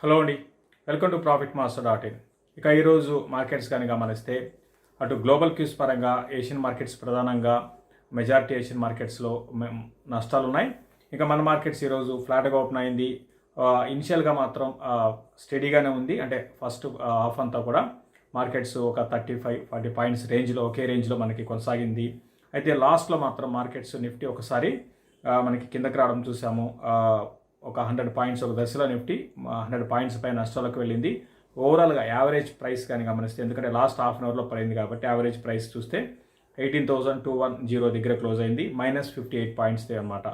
Hello అండి, welcome to profitmaster.in. ఇక ఈరోజు మార్కెట్స్ కానీ గమనిస్తే అటు గ్లోబల్ క్యూస్ పరంగా ఏషియన్ మార్కెట్స్ ప్రధానంగా మెజారిటీ ఏషియన్ మార్కెట్స్లో నష్టాలు ఉన్నాయి. ఇక మన మార్కెట్స్ ఈరోజు ఫ్లాట్గా ఓపెన్ అయింది. ఇనిషియల్గా మాత్రం స్టడీగానే ఉంది. అంటే ఫస్ట్ హాఫ్ అంతా కూడా మార్కెట్స్ ఒక 35-40 పాయింట్స్ రేంజ్లో ఒకే రేంజ్లో మనకి కొనసాగింది. అయితే లాస్ట్లో మాత్రం మార్కెట్స్ నిఫ్టీ ఒకసారి మనకి కిందకి రావడం చూసాము. ఒక 100 పాయింట్స్ ఒక దశలో నిఫ్టీ 100 పాయింట్స్ పై నష్టాలకు వెళ్ళింది. ఓవరాల్గా యావరేజ్ ప్రైస్ కానీ గమనిస్తే, ఎందుకంటే లాస్ట్ హాఫ్ అన్ అవర్లో పడింది కాబట్టి యావరేజ్ ప్రైస్ చూస్తే 18,210 దగ్గర క్లోజ్ అయింది. -58 పాయింట్స్ అనమాట.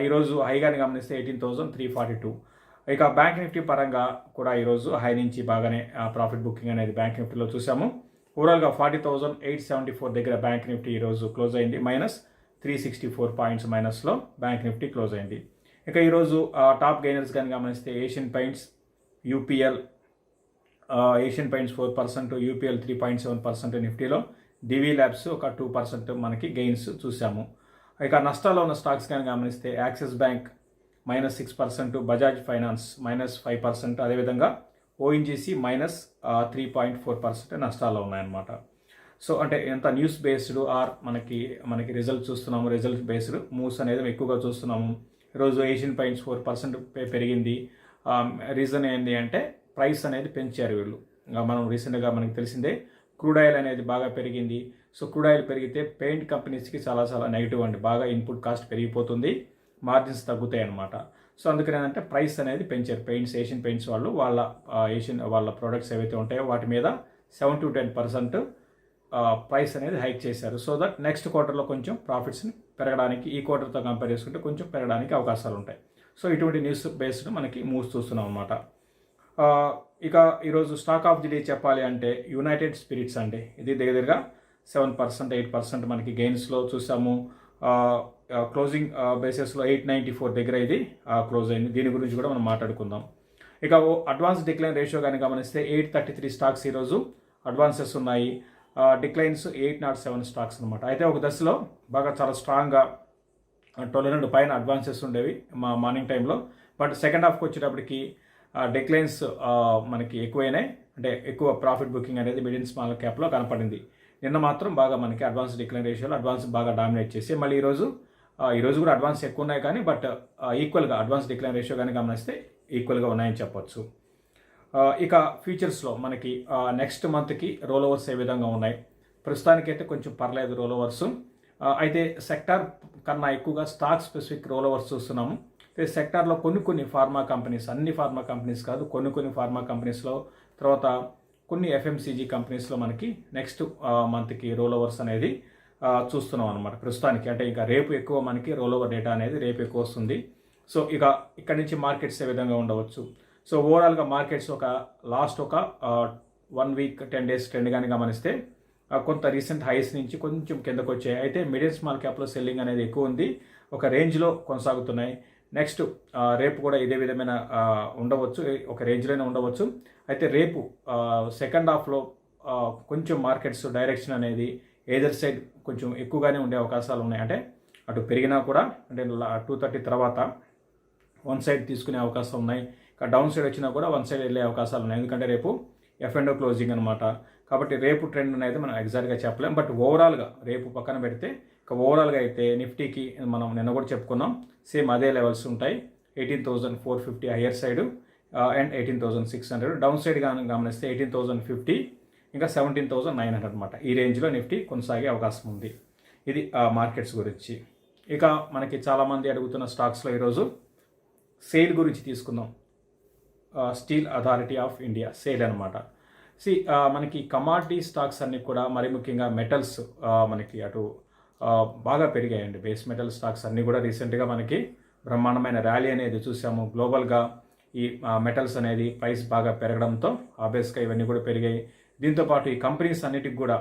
ఈరోజు హైగాని గమనిస్తే 18,342. ఇక బ్యాంక్ నిఫ్టీ పరంగా కూడా ఈరోజు హై నుంచి బాగానే ప్రాఫిట్ బుకింగ్ అనేది బ్యాంక్ నిఫ్టీలో చూసాము. ఓవరాల్గా 40,874 దగ్గర బ్యాంక్ నిఫ్టీ ఈరోజు క్లోజ్ అయింది. -364 పాయింట్స్ మైనస్లో బ్యాంక్ నిఫ్టీ క్లోజ్ అయింది. ఇక ఈరోజు టాప్ గెయినర్స్ కానీ గమనిస్తే Asian paints, UPL, Asian paints 4%, UPL 3.7% నిఫ్టీలో, డివి ల్యాబ్స్ ఒక 2% మనకి గెయిన్స్ చూసాము. ఇక నష్టాల్లో ఉన్న స్టాక్స్ కానీ గమనిస్తే యాక్సిస్ బ్యాంక్ -6%, బజాజ్ ఫైనాన్స్ -5%, అదేవిధంగా ఓఎన్జీసీ -3.4% నష్టాల్లో ఉన్నాయన్నమాట. సో అంటే ఎంత న్యూస్ బేస్డ్ ఆర్ మనకి రిజల్ట్ చూస్తున్నాము, రిజల్ట్ బేస్డ్ మూవ్స్ అనేది ఎక్కువగా చూస్తున్నాము. ఈరోజు ఏషియన్ పెయింట్స్ 4% పెరిగింది. రీజన్ ఏంటి అంటే ప్రైస్ అనేది పెంచారు వీళ్ళు. మనం రీసెంట్గా మనకి తెలిసిందే క్రూడ్ ఆయిల్ అనేది బాగా పెరిగింది. సో క్రూడ్ ఆయిల్ పెరిగితే పెయింట్ కంపెనీస్కి చాలా నెగిటివ్ అండి. బాగా ఇన్పుట్ కాస్ట్ పెరిగిపోతుంది, మార్జిన్స్ తగ్గుతాయి అన్నమాట. సో అందుకని ఏంటంటే ప్రైస్ అనేది పెంచారు. ఏషియన్ పెయింట్స్ వాళ్ళు వాళ్ళ ప్రోడక్ట్స్ ఏవైతే ఉంటాయో వాటి మీద 7-10% ప్రైస్ అనేది హైక్ చేశారు. సో దట్ నెక్స్ట్ క్వార్టర్లో కొంచెం ప్రాఫిట్స్ని పెరగడానికి, ఈ క్వార్టర్తో కంపేర్ చేసుకుంటే కొంచెం పెరగడానికి అవకాశాలు ఉంటాయి. సో ఇటువంటి న్యూస్ బేస్డ్ మనకి మూవ్స్ చూస్తున్నాం అన్నమాట. ఇక ఈరోజు స్టాక్ ఆఫ్ ది డే చెప్పాలి అంటే యునైటెడ్ స్పిరిట్స్ అండి. ఇది దగ్గరగా 7%, 8% మనకి గెయిన్స్లో చూసాము. క్లోజింగ్ బేసిస్లో 894 దగ్గర ఇది క్లోజ్ అయింది. దీని గురించి కూడా మనం మాట్లాడుకుందాం. ఇక అడ్వాన్స్ డిక్లైన్ రేషియో కానీ గమనిస్తే 833 స్టాక్స్ ఈరోజు అడ్వాన్సెస్ ఉన్నాయి. డిక్లైన్స్ 807 స్టాక్స్ అనమాట. అయితే ఒక దశలో బాగా చాలా స్ట్రాంగ్గా 1200 పైన అడ్వాన్సెస్ ఉండేవి మా మార్నింగ్ టైంలో. బట్ సెకండ్ హాఫ్కి వచ్చేటప్పటికి డిక్లైన్స్ మనకి ఎక్కువైనాయి. అంటే ఎక్కువ ప్రాఫిట్ బుకింగ్ అనేది మిడ్ అండ్ స్మాల్ క్యాప్లో కనపడింది. నిన్న మాత్రం బాగా మనకి అడ్వాన్స్ డిక్లైన్ రేషియోలో అడ్వాన్స్ బాగా డామినేట్ చేసి, మళ్ళీ ఈరోజు కూడా అడ్వాన్స్ ఎక్కువ ఉన్నాయి కానీ బట్ ఈక్వల్గా అడ్వాన్స్ డిక్లైన్ రేషియో కానీ గమనిస్తే ఈక్వల్గా ఉన్నాయని చెప్పొచ్చు. ఇక ఫ్యూచర్స్లో మనకి నెక్స్ట్ మంత్కి రోల్ ఓవర్స్ ఏ విధంగా ఉన్నాయి? ప్రస్తుతానికైతే కొంచెం పర్లేదు రోల్ ఓవర్స్. అయితే సెక్టార్ కన్నా ఎక్కువగా స్టాక్ స్పెసిఫిక్ రోల్ ఓవర్స్ చూస్తున్నాము. అయితే సెక్టార్లో కొన్ని ఫార్మా కంపెనీస్, అన్ని ఫార్మా కంపెనీస్ కాదు, కొన్ని ఫార్మా కంపెనీస్లో, తర్వాత కొన్ని ఎఫ్ఎంసీజీ కంపెనీస్లో మనకి నెక్స్ట్ మంత్కి రోల్ ఓవర్స్ అనేది చూస్తున్నాం అనమాట ప్రస్తుతానికి. అంటే ఇంకా రేపు ఎక్కువ మనకి రోల్ ఓవర్ డేటా అనేది రేపు ఎక్కువ వస్తుంది. సో ఇక్కడి నుంచి మార్కెట్స్ ఏ విధంగా ఉండవచ్చు? సో ఓవరాల్గా markets last 1 week 10 days trend కానీ గమనిస్తే కొంత రీసెంట్ హైస్ నుంచి కొంచెం కిందకు వచ్చాయి. అయితే మిడ్ అండ్ స్మాల్ క్యాప్లో సెల్లింగ్ అనేది ఎక్కువ ఉంది, ఒక రేంజ్లో కొనసాగుతున్నాయి. నెక్స్ట్ రేపు కూడా ఇదే విధమైన ఉండవచ్చు, ఒక రేంజ్లోనే ఉండవచ్చు. అయితే రేపు సెకండ్ హాఫ్లో కొంచెం మార్కెట్స్ డైరెక్షన్ అనేది ఏదర్ సైడ్ కొంచెం ఎక్కువగానే ఉండే అవకాశాలు ఉన్నాయి. అంటే అటు పెరిగినా కూడా అంటే 2:30 తర్వాత వన్ సైడ్ తీసుకునే అవకాశం ఉన్నాయి. డౌన్ సైడ్ వచ్చినా కూడా వన్ సైడ్ వెళ్ళే అవకాశాలు ఉన్నాయి. ఎందుకంటే రేపు F&O క్లోజింగ్ అనమాట. కాబట్టి రేపు ట్రెండ్ అనేది మనం ఎగ్జాక్ట్గా చెప్పలేం. బట్ ఓవరాల్గా రేపు పక్కన పెడితే ఓవరాల్గా అయితే నిఫ్టీకి మనం నిన్న కూడా చెప్పుకున్నాం, సేమ్ అదే లెవెల్స్ ఉంటాయి. 18,450 higher side and 18,600. Down side గమనిస్తే 18,050 ఇంకా 17,900 అనమాట. ఈ రేంజ్లో నిఫ్టీ కొనసాగే అవకాశం ఉంది. ఇది మార్కెట్స్ గురించి. ఇక మనకి చాలామంది అడుగుతున్న స్టాక్స్లో ఈరోజు సేల్ గురించి తీసుకుందాం. Steel authority of India sale అనమాట. మనకి కమాడిటీ స్టాక్స్ అన్నీ కూడా, మరి ముఖ్యంగా మెటల్స్ మనకి అటు బాగా పెరిగాయండి. బేస్ మెటల్ స్టాక్స్ అన్నీ కూడా రీసెంట్గా మనకి బ్రహ్మాండమైన ర్యాలీ అనేది చూసాము. గ్లోబల్గా ఈ మెటల్స్ అనేది ప్రైస్ బాగా పెరగడంతో ఆబ్వియస్గా ఇవన్నీ కూడా పెరిగాయి. దీంతోపాటు ఈ కంపెనీస్ అన్నిటికి కూడా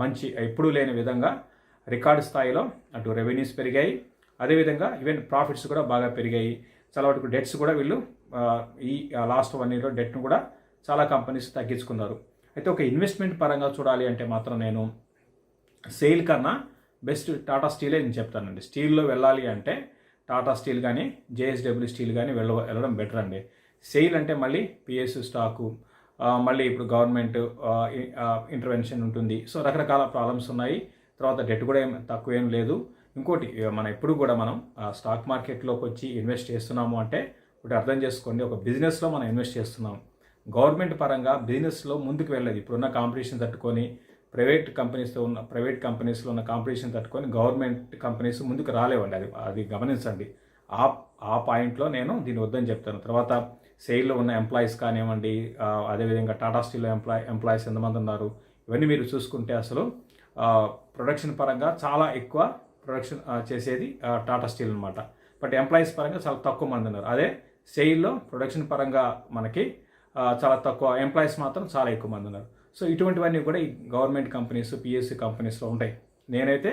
మంచి ఎప్పుడూ లేని విధంగా రికార్డు స్థాయిలో అటు రెవెన్యూస్ పెరిగాయి, అదేవిధంగా ఈవెన్ ప్రాఫిట్స్ కూడా బాగా పెరిగాయి. చాలా వరకు డెట్స్ కూడా వీళ్ళు ఈ లాస్ట్ 1 ఇయర్లో డెట్ను కూడా చాలా కంపెనీస్ తగ్గించుకున్నారు. అయితే ఒక ఇన్వెస్ట్మెంట్ పరంగా చూడాలి అంటే మాత్రం నేను సేల్ కన్నా బెస్ట్ టాటా స్టీలే నేను చెప్తానండి. స్టీల్లో వెళ్ళాలి అంటే టాటా స్టీల్ కానీ జేఎస్డబ్ల్యూ స్టీల్ కానీ వెళ్ళడం బెటర్ అండి. సెయిల్ అంటే మళ్ళీ పిఎస్యు స్టాకు, మళ్ళీ ఇప్పుడు గవర్నమెంట్ ఇంటర్వెన్షన్ ఉంటుంది. సో రకరకాల ప్రాబ్లమ్స్ ఉన్నాయి. తర్వాత డెట్ కూడా తక్కువేం లేదు. ఇంకోటి మనం ఎప్పుడు కూడా మనం స్టాక్ మార్కెట్లోకి వచ్చి ఇన్వెస్ట్ చేస్తున్నాము అంటే ఒకటి అర్థం చేసుకోండి, ఒక బిజినెస్లో మనం ఇన్వెస్ట్ చేస్తున్నాం. గవర్నమెంట్ పరంగా బిజినెస్లో ముందుకు వెళ్ళదు. ఇప్పుడున్న కాంపిటీషన్ తట్టుకొని ప్రైవేట్ కంపెనీస్లో ఉన్న కాంపిటీషన్ తట్టుకొని గవర్నమెంట్ కంపెనీస్ ముందుకు రాలేవండి. అది గమనించండి. ఆ పాయింట్లో నేను దీన్ని వద్దని చెప్తాను. తర్వాత సెయిల్లో ఉన్న ఎంప్లాయీస్ కానివ్వండి, అదేవిధంగా టాటా స్టీల్లో ఎంప్లాయీస్ ఎంతమంది ఉన్నారు, ఇవన్నీ మీరు చూసుకుంటే అసలు ప్రొడక్షన్ పరంగా చాలా ఎక్కువ ప్రొడక్షన్ చేసేది టాటా స్టీల్ అనమాట. బట్ ఎంప్లాయీస్ పరంగా చాలా తక్కువ మంది ఉన్నారు. అదే సెయిల్లో ప్రొడక్షన్ పరంగా మనకి చాలా తక్కువ, ఎంప్లాయీస్ మాత్రం చాలా ఎక్కువ మంది ఉన్నారు. సో ఇటువంటివన్నీ కూడా ఈ గవర్నమెంట్ కంపెనీస్, పిఎస్సి కంపెనీస్లో ఉంటాయి. నేనైతే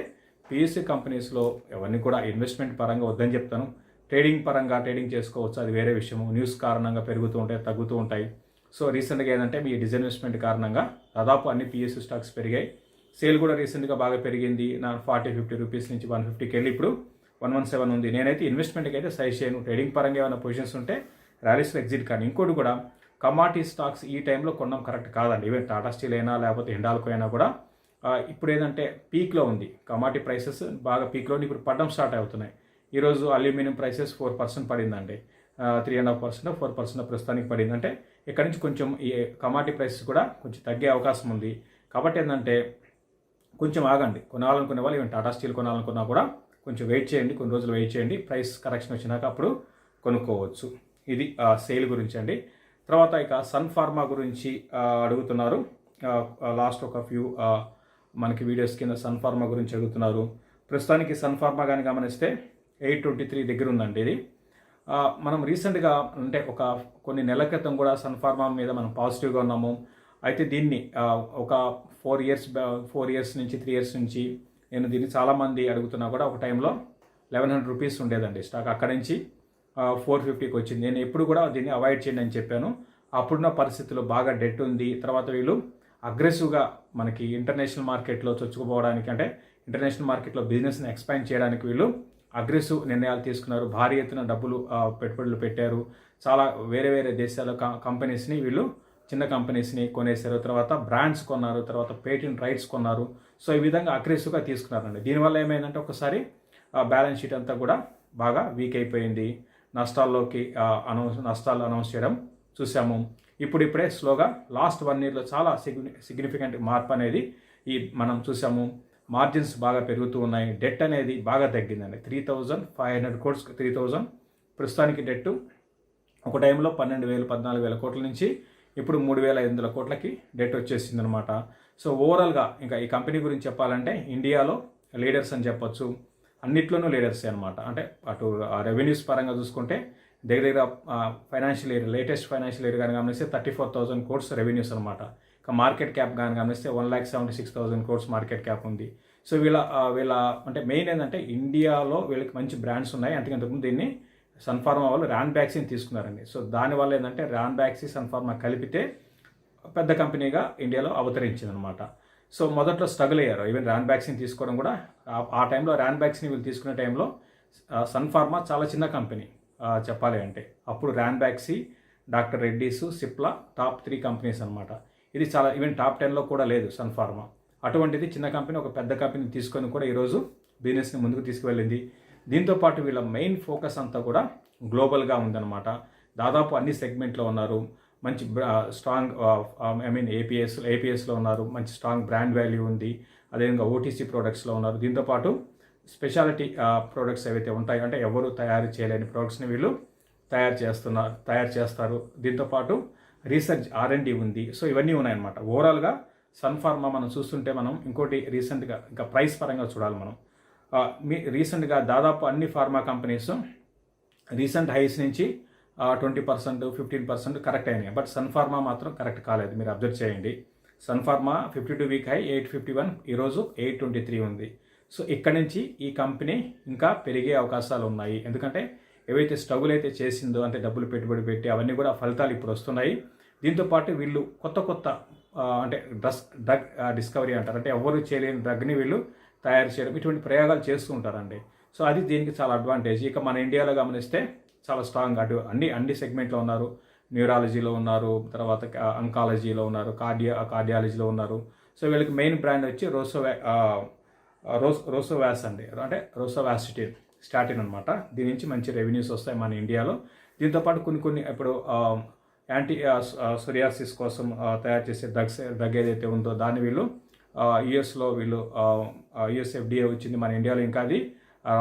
పిఎస్సి కంపెనీస్లో ఎవరిని కూడా ఇన్వెస్ట్మెంట్ పరంగా వద్దని చెప్తాను. ట్రేడింగ్ పరంగా ట్రేడింగ్ చేసుకోవచ్చు, అది వేరే విషయము. న్యూస్ కారణంగా పెరుగుతూ ఉంటాయి, తగ్గుతూ ఉంటాయి. సో రీసెంట్గా ఏంటంటే మీ డిస్ఇన్వెస్ట్మెంట్ కారణంగా దాదాపు అన్ని పిఎస్సి స్టాక్స్ పెరిగాయి. సేల్ కూడా రీసెంట్గా బాగా పెరిగింది. నా 40-50 రూపీస్ నుంచి 150కి వెళ్ళి ఇప్పుడు 117 ఉంది. నేనైతే ఇన్వెస్ట్మెంట్కి అయితే సజెస్ట్ చేయను. ట్రేడింగ్ పరంగా ఏమైనా పొజిషన్స్ ఉంటే ర్యాలీస్లో ఎగ్జిట్ కానీ. ఇంకోటి కూడా కమాడిటీ స్టాక్స్ ఈ టైంలో కొనడం కరెక్ట్ కాదండి. ఈవెన్ టాటా స్టీల్ అయినా లేకపోతే హిండాల్కో అయినా కూడా ఇప్పుడు ఏంటంటే పీక్లో ఉంది. కమాడిటీ ప్రైసెస్ బాగా పీక్లో ఇప్పుడు పడడం స్టార్ట్ అవుతున్నాయి. ఈరోజు అల్యూమినియం ప్రైసెస్ 4% పడిందండి. 3.5% 4% ప్రస్తుతానికి పడింది. అంటే ఇక్కడ నుంచి కొంచెం ఈ కమాడిటీ ప్రైసెస్ కూడా కొంచెం తగ్గే అవకాశం ఉంది. కాబట్టి ఏంటంటే కొంచెం ఆగండి. కొనాలనుకునే వాళ్ళు ఈవెన్ టాటా స్టీల్ కొనాలనుకున్నా కూడా కొంచెం వెయిట్ చేయండి, కొన్ని రోజులు వెయిట్ చేయండి. ప్రైస్ కరెక్షన్ వచ్చినాక అప్పుడు కొనుక్కోవచ్చు. ఇది సేల్ గురించి అండి. తర్వాత ఇక సన్ ఫార్మా గురించి అడుగుతున్నారు. లాస్ట్ ఒక ఫ్యూ మనకి వీడియోస్ కింద సన్ ఫార్మా గురించి అడుగుతున్నారు. ప్రస్తుతానికి సన్ ఫార్మా కానీ గమనిస్తే 823 దగ్గర ఉందండి. ఇది మనం రీసెంట్గా అంటే కొన్ని నెలల క్రితం కూడా సన్ ఫార్మా మీద మనం పాజిటివ్గా ఉన్నాము. అయితే దీన్ని ఒక 4 ఇయర్స్ నుంచి 3 ఇయర్స్ నుంచి నేను దీన్ని చాలామంది అడుగుతున్నా కూడా ఒక టైంలో 1100 రూపీస్ ఉండేదండి స్టాక్. అక్కడి నుంచి 450కి వచ్చింది. నేను ఎప్పుడు కూడా దీన్ని అవాయిడ్ చేయండి అని చెప్పాను. అప్పుడున్న పరిస్థితుల్లో బాగా డెట్ ఉంది. తర్వాత వీళ్ళు అగ్రెసివ్గా మనకి ఇంటర్నేషనల్ మార్కెట్లో చొచ్చుకుపోవడానికి, అంటే ఇంటర్నేషనల్ మార్కెట్లో బిజినెస్ని ఎక్స్పాండ్ చేయడానికి వీళ్ళు అగ్రెసివ్ నిర్ణయాలు తీసుకున్నారు. భారీ ఎత్తున పెట్టుబడులు పెట్టారు. చాలా వేరే వేరే దేశాల కంపెనీస్ని వీళ్ళు చిన్న కంపెనీస్ని కొనేశారు. తర్వాత బ్రాండ్స్ కొన్నారు, తర్వాత పేటెంట్ రైట్స్ కొన్నారు. సో ఈ విధంగా అగ్రెసివ్గా తీసుకున్నారండి. దీనివల్ల ఏమైందంటే ఒకసారి బ్యాలెన్స్ షీట్ అంతా కూడా బాగా వీక్ అయిపోయింది. నష్టాలు అనౌన్స్ చేయడం చూసాము. ఇప్పుడిప్పుడే స్లోగా లాస్ట్ 1 ఇయర్లో చాలా సిగ్నిఫికెంట్ మార్పు అనేది మనం చూసాము. మార్జిన్స్ బాగా పెరుగుతూ ఉన్నాయి. డెట్ అనేది బాగా తగ్గిందండి. 3,500 crores 3,000 ప్రస్తుతానికి డెట్ ఒక టైంలో 12,000-14,000 కోట్ల నుంచి ఇప్పుడు 3,500 కోట్లకి డెట్ వచ్చేసింది అనమాట. సో ఓవరాల్గా ఇంకా ఈ కంపెనీ గురించి చెప్పాలంటే ఇండియాలో లీడర్స్ అని చెప్పొచ్చు. అన్నిట్లోనూ లీడర్సే అనమాట. అంటే అటు రెవెన్యూస్ పరంగా చూసుకుంటే దగ్గర లేటెస్ట్ ఫైనాన్షియల్ ఇయర్ కానీ గమనిస్తే 34,000 crores రెవెన్యూస్ అనమాట. ఇక మార్కెట్ క్యాప్ కానీ గమనిస్తే 1,76,000 crores మార్కెట్ క్యాప్ ఉంది. సో వీళ్ళ అంటే మెయిన్ ఏంటంటే ఇండియాలో వీళ్ళకి మంచి బ్రాండ్స్ ఉన్నాయి. అంటే ఇంతకుముందు దీన్ని సన్ఫార్మా వాళ్ళు ర్యాన్బాక్సీని తీసుకున్నారండి. సో దానివల్ల ఏంటంటే ర్యాన్బాక్సీ సన్ఫార్మా కలిపితే పెద్ద కంపెనీగా ఇండియాలో అవతరించింది అనమాట. సో మొదట్లో స్ట్రగుల్ అయ్యారు. ఈవెన్ ర్యాన్బాక్సీని తీసుకోవడం కూడా ఆ టైంలో ర్యాన్బాక్సీని వీళ్ళు తీసుకునే టైంలో సన్ఫార్మా చాలా చిన్న కంపెనీ చెప్పాలి అంటే. అప్పుడు Ranbaxy, doctor Reddy's, Cipla top 3 companies అనమాట. ఇది చాలా ఈవెన్ టాప్ 10లో కూడా లేదు సన్ఫార్మా. అటువంటిది చిన్న కంపెనీ ఒక పెద్ద కంపెనీ తీసుకొని కూడా ఈరోజు బిజినెస్ని ముందుకు తీసుకువెళ్ళింది. దీంతోపాటు వీళ్ళ మెయిన్ ఫోకస్ అంతా కూడా గ్లోబల్గా ఉందన్నమాట. దాదాపు అన్ని సెగ్మెంట్లో ఉన్నారు. మంచి స్ట్రాంగ్ ఏపీఎస్లో ఉన్నారు. మంచి స్ట్రాంగ్ బ్రాండ్ వాల్యూ ఉంది. అదేవిధంగా ఓటీసీ ప్రోడక్ట్స్లో ఉన్నారు. దీంతోపాటు స్పెషాలిటీ ప్రోడక్ట్స్ ఏవైతే ఉంటాయో, అంటే ఎవరు తయారు చేయలేని ప్రోడక్ట్స్ని వీళ్ళు తయారు చేస్తారు. దీంతోపాటు రీసెర్చ్ R&D ఉంది. సో ఇవన్నీ ఉన్నాయన్నమాట. ఓవరాల్గా సన్ఫార్మా మనం చూస్తుంటే మనం ఇంకోటి రీసెంట్గా ఇంకా ప్రైస్ పరంగా చూడాలి మనం. రీసెంట్గా దాదాపు అన్ని ఫార్మా కంపెనీస్ రీసెంట్ హైస్ నుంచి 20%, 15% కరెక్ట్ అయినాయి. బట్ సన్ఫార్మా మాత్రం కరెక్ట్ కాలేదు. మీరు అబ్జర్వ్ చేయండి. సన్ఫార్మా 52 వీక్ హై 851, ఈరోజు 823 ఉంది. సో ఇక్కడ నుంచి ఈ కంపెనీ ఇంకా పెరిగే అవకాశాలు ఉన్నాయి. ఎందుకంటే ఏవైతే స్ట్రగుల్ అయితే చేసిందో, అంటే డబ్బులు పెట్టుబడి పెట్టి అవన్నీ కూడా ఫలితాలు ఇప్పుడు వస్తున్నాయి. దీంతోపాటు వీళ్ళు కొత్త అంటే డ్రగ్ డిస్కవరీ అంటారు. అంటే ఎవరు చేయలేని డ్రగ్ని వీళ్ళు తయారు చేయడం, ఇటువంటి ప్రయోగాలు చేస్తూ ఉంటారండి. సో అది దీనికి చాలా అడ్వాంటేజ్. ఇక మన ఇండియాలో గమనిస్తే చాలా స్ట్రాంగ్ అన్ని సెగ్మెంట్లో ఉన్నారు. న్యూరాలజీలో ఉన్నారు, తర్వాత అంకాలజీలో ఉన్నారు, కార్డియాలజీలో ఉన్నారు. సో వీళ్ళకి మెయిన్ బ్రాండ్ వచ్చి రోసోవాస్ అండి, అంటే రోసోవాసిటిన్ స్టాటిన్ అనమాట. దీని నుంచి మంచి రెవెన్యూస్ వస్తాయి మన ఇండియాలో. దీంతోపాటు కొన్ని ఇప్పుడు యాంటీ సోరియాసిస్ కోసం తయారు చేసే డ్రగ్ ఏదైతే ఉందో దాన్ని వీళ్ళు యుఎస్లో యుఎస్ FDA వచ్చింది, మన ఇండియాలో ఇంకా అది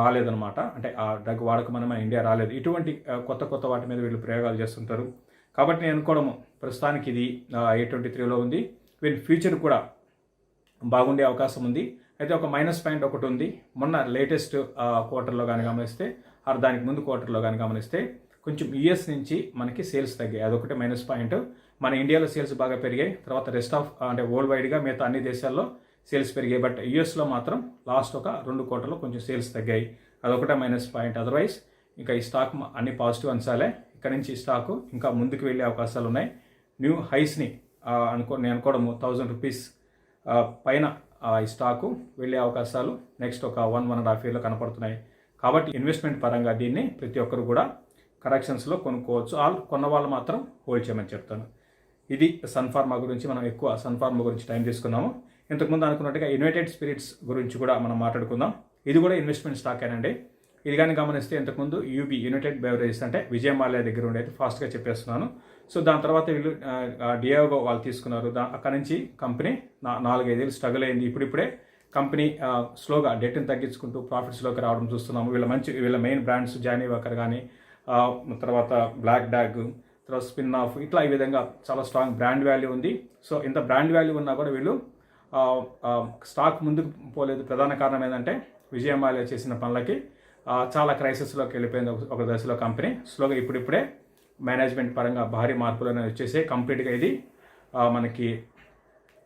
రాలేదనమాట. అంటే ఆ డ్రగ్ వాడకం మన ఇండియా రాలేదు. ఇటువంటి కొత్త వాటి మీద వీళ్ళు ప్రయోగాలు చేస్తుంటారు. కాబట్టి నేను అనుకోవడము ప్రస్తుతానికి ఇది A23లో ఉంది. వీళ్ళ ఫ్యూచర్ కూడా బాగుండే అవకాశం ఉంది. అయితే ఒక మైనస్ పాయింట్ ఒకటి ఉంది. మొన్న లేటెస్ట్ క్వార్టర్లో కానీ గమనిస్తే, దానికి ముందు క్వార్టర్లో కానీ గమనిస్తే కొంచెం యుఎస్ నుంచి మనకి సేల్స్ తగ్గాయి. అదొకటి మైనస్ పాయింట్. మన ఇండియాలో సేల్స్ బాగా పెరిగాయి, తర్వాత రెస్ట్ ఆఫ్ అంటే వరల్డ్ వైడ్గా మిగతా అన్ని దేశాల్లో సేల్స్ పెరిగాయి. బట్ యుఎస్లో మాత్రం లాస్ట్ ఒక 2 క్వార్టర్లో కొంచెం సేల్స్ తగ్గాయి. అదొకటే మైనస్ పాయింట్. అదర్వైజ్ ఇంకా ఈ స్టాక్ అన్ని పాజిటివ్ అంశాలే. ఇక్కడ నుంచి ఈ స్టాకు ఇంకా ముందుకు వెళ్ళే అవకాశాలు ఉన్నాయి. న్యూ హైస్ని నేను అనుకోవడము 1000 రూపీస్ పైన ఈ స్టాకు వెళ్ళే అవకాశాలు నెక్స్ట్ ఒక 1.5 ఇయర్లో కనపడుతున్నాయి. కాబట్టి ఇన్వెస్ట్మెంట్ పరంగా దీన్ని ప్రతి ఒక్కరు కూడా కరెక్షన్స్లో కొనుక్కోవచ్చు. కొన్న వాళ్ళు మాత్రం హోల్డ్ చేయమని చెప్తాను. ఇది సన్ఫార్మా గురించి మనం ఎక్కువ సన్ఫార్మా గురించి టైం తీసుకున్నాము. ఇంతకుముందు అనుకున్నట్టుగా యునైటెడ్ స్పిరిట్స్ గురించి కూడా మనం మాట్లాడుకుందాం. ఇది కూడా ఇన్వెస్ట్మెంట్ స్టాక్ ఏనండి. ఇది కానీ గమనిస్తే ఇంతకుముందు యునైటెడ్ బెవరేజెస్ అంటే విజయ మాల్యా దగ్గర ఉండేది, ఫాస్ట్గా చెప్పేస్తున్నాను. సో దాని తర్వాత వీళ్ళు డియాగో వాళ్ళు తీసుకున్నారు. అక్కడ నుంచి కంపెనీ 4-5 ఏళ్ళు స్ట్రగుల్ అయింది. ఇప్పుడిప్పుడే కంపెనీ స్లోగా డెట్ని తగ్గించుకుంటూ ప్రాఫిట్స్లోకి రావడం చూస్తున్నాము. వీళ్ళ మెయిన్ బ్రాండ్స్ జానీ వాకర్ కానీ, తర్వాత బ్లాక్ డాగ్, తర్వాత స్పిన్ ఆఫ్, ఇట్లా ఈ విధంగా చాలా స్ట్రాంగ్ బ్రాండ్ వాల్యూ ఉంది. సో ఇంత బ్రాండ్ వాల్యూ ఉన్నా కూడా వీళ్ళు స్టాక్ ముందుకు పోలేదు. ప్రధాన కారణం ఏంటంటే విజయ మాల్యా చేసిన పనులకి చాలా క్రైసిస్లోకి వెళ్ళిపోయింది ఒక దశలో కంపెనీ. స్లోగా ఇప్పుడిప్పుడే మేనేజ్మెంట్ పరంగా భారీ మార్పులు అనేవి వచ్చేసి కంప్లీట్గా ఇది మనకి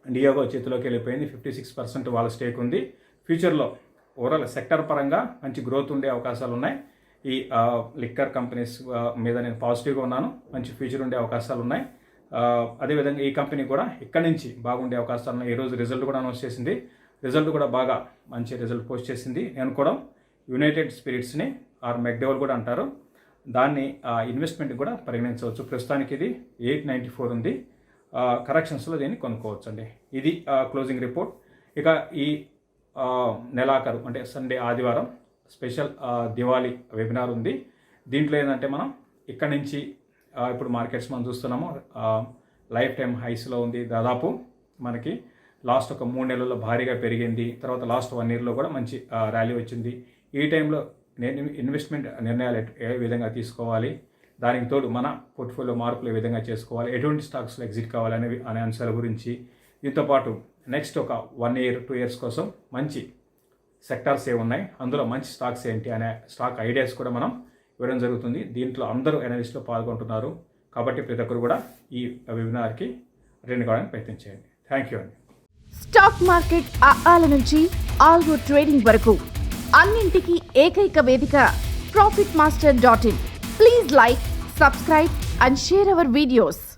డియాగో చేతిలోకి వెళ్ళిపోయింది. 56% వాళ్ళ స్టేక్ ఉంది. ఫ్యూచర్లో ఓవరాల్ సెక్టర్ పరంగా మంచి గ్రోత్ ఉండే అవకాశాలు ఉన్నాయి. ఈ లిక్కర్ కంపెనీస్ మీద నేను పాజిటివ్గా ఉన్నాను. మంచి ఫ్యూచర్ ఉండే అవకాశాలు ఉన్నాయి. అదేవిధంగా ఈ కంపెనీ కూడా ఇక్కడి నుంచి బాగుండే అవకాశాలు ఉన్నాయి. ఈరోజు రిజల్ట్ కూడా అనౌన్స్ చేసింది. రిజల్ట్ కూడా బాగా మంచి రిజల్ట్ పోస్ట్ చేసింది. నేను కూడా యునైటెడ్ స్పిరిట్స్ని మెక్డోవల్ కూడా అంటారు, దాన్ని ఇన్వెస్ట్మెంట్ కూడా పరిగణించవచ్చు. ప్రస్తుతానికి ఇది 894 ఉంది. కరెక్షన్స్లో దీన్ని కొనుక్కోవచ్చు అండి. ఇది క్లోజింగ్ రిపోర్ట్. ఇక ఈ నెలాఖరు అంటే సండే ఆదివారం స్పెషల్ దివాళీ వెబినార్ ఉంది. దీంట్లో ఏంటంటే మనం ఇక్కడి నుంచి ఇప్పుడు మార్కెట్స్ మనం చూస్తున్నాము లైఫ్ టైం హైస్లో ఉంది. దాదాపు మనకి లాస్ట్ ఒక 3 నెలల్లో భారీగా పెరిగింది. తర్వాత లాస్ట్ 1 ఇయర్లో కూడా మంచి ర్యాలీ వచ్చింది. ఈ టైంలో నేను ఇన్వెస్ట్మెంట్ నిర్ణయాలు ఏ విధంగా తీసుకోవాలి, దానికి తోడు మన పోర్ట్ఫోలియో మార్పులు ఏ విధంగా చేసుకోవాలి, ఎటువంటి స్టాక్స్లో ఎగ్జిట్ కావాలి అనే అంశాల గురించి, దీంతోపాటు నెక్స్ట్ ఒక 1 ఇయర్ 2 ఇయర్స్ కోసం మంచి సెక్టార్స్ ఏ ఉన్నాయి, అందులో మంచి స్టాక్స్ ఏంటి అనే స్టాక్ ఐడియాస్ కూడా మనం ఇవ్వడం జరుగుతుంది. దీంట్లో అందరూ అనలిస్టులు పాల్గొంటున్నారు. కాబట్టి ప్రతి ఒక్కరు కూడా ఈ వెబినార్కి అటెండ్ కావడానికి ప్రయత్నం చేయండి. థ్యాంక్ యూ అండి. స్టాక్ మార్కెట్ ఆల నుంచి ఆల్గో ట్రేడింగ్ వరకు అన్నింటికీ ఏకైక వేదిక profitmaster.in. Please like, subscribe and share our videos.